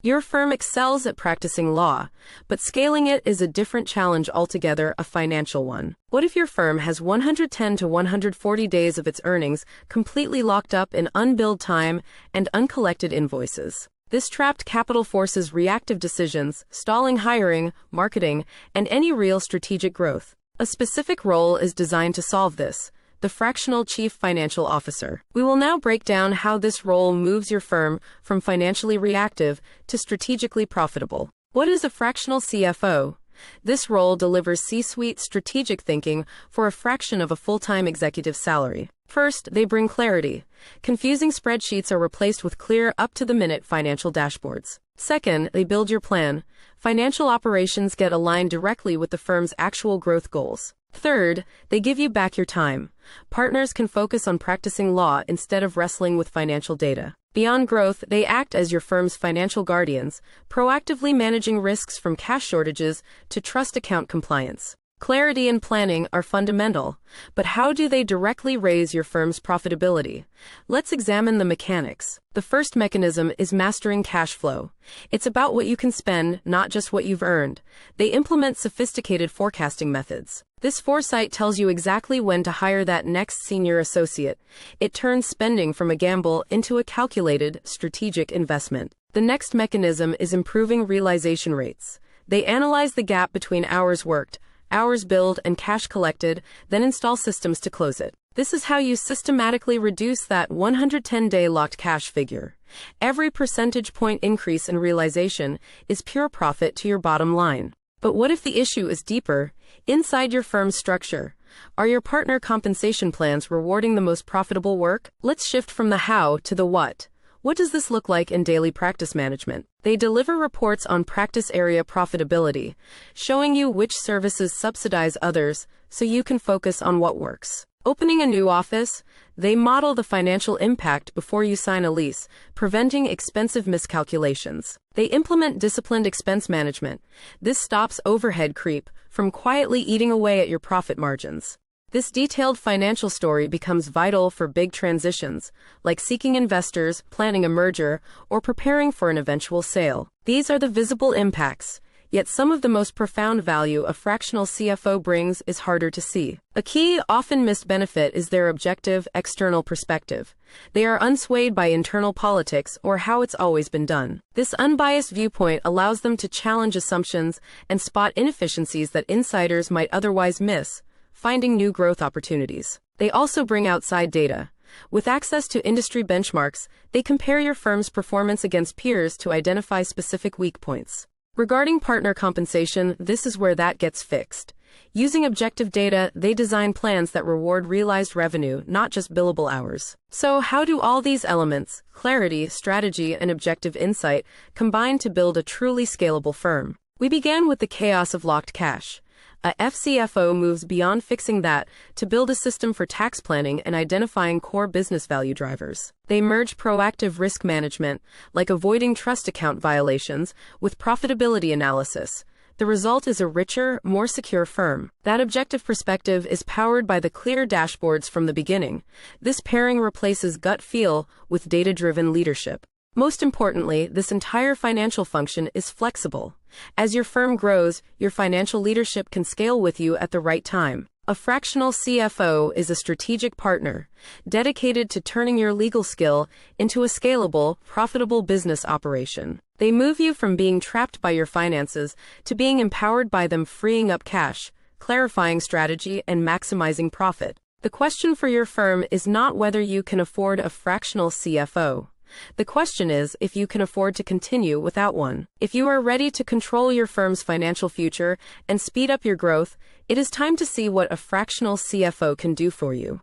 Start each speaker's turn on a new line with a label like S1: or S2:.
S1: Your firm excels at practicing law, but scaling it is a different challenge altogether, a financial one. What if your firm has 110 to 140 days of its earnings completely locked up in unbilled time and uncollected invoices? This trapped capital forces reactive decisions, stalling hiring, marketing, and any real strategic growth. A specific role is designed to solve this: the fractional chief financial officer. We will now break down how this role moves your firm from financially reactive to strategically profitable. What is a fractional CFO? This role delivers C-suite strategic thinking for a fraction of a full-time executive salary. First, they bring clarity. Confusing spreadsheets are replaced with clear, up-to-the-minute financial dashboards. Second, they build your plan. Financial operations get aligned directly with the firm's actual growth goals. Third, they give you back your time. Partners can focus on practicing law instead of wrestling with financial data. Beyond growth, they act as your firm's financial guardians, proactively managing risks from cash shortages to trust account compliance. Clarity and planning are fundamental, but how do they directly raise your firm's profitability? Let's examine the mechanics. The first mechanism is mastering cash flow. It's about what you can spend, not just what you've earned. They implement sophisticated forecasting methods. This foresight tells you exactly when to hire that next senior associate. It turns spending from a gamble into a calculated, strategic investment. The next mechanism is improving realization rates. They analyze the gap between hours worked, hours billed, and cash collected, then install systems to close it. This is how you systematically reduce that 110-day locked cash figure. Every percentage point increase in realization is pure profit to your bottom line. But what if the issue is deeper, inside your firm's structure? Are your partner compensation plans rewarding the most profitable work? Let's shift from the how to the what. What does this look like in daily practice management? They deliver reports on practice area profitability, showing you which services subsidize others so you can focus on what works. Opening a new office, they model the financial impact before you sign a lease, preventing expensive miscalculations. They implement disciplined expense management. This stops overhead creep from quietly eating away at your profit margins. This detailed financial story becomes vital for big transitions, like seeking investors, planning a merger, or preparing for an eventual sale. These are the visible impacts, yet some of the most profound value a fractional CFO brings is harder to see. A key, often missed benefit is their objective, external perspective. They are unswayed by internal politics or how it's always been done. This unbiased viewpoint allows them to challenge assumptions and spot inefficiencies that insiders might otherwise miss, finding new growth opportunities. They also bring outside data. With access to industry benchmarks, they compare your firm's performance against peers to identify specific weak points. Regarding partner compensation, this is where that gets fixed. Using objective data, they design plans that reward realized revenue, not just billable hours. So, how do all these elements, clarity, strategy, and objective insight, combine to build a truly scalable firm? We began with the chaos of locked cash. A FCFO moves beyond fixing that to build a system for tax planning and identifying core business value drivers. They merge proactive risk management, like avoiding trust account violations, with profitability analysis. The result is a richer, more secure firm. That objective perspective is powered by the clear dashboards from the beginning. This pairing replaces gut feel with data-driven leadership. Most importantly, this entire financial function is flexible. As your firm grows, your financial leadership can scale with you at the right time. A fractional CFO is a strategic partner, dedicated to turning your legal skill into a scalable, profitable business operation. They move you from being trapped by your finances to being empowered by them, freeing up cash, clarifying strategy, and maximizing profit. The question for your firm is not whether you can afford a fractional CFO. The question is if you can afford to continue without one. If you are ready to control your firm's financial future and speed up your growth, it is time to see what a fractional CFO can do for you.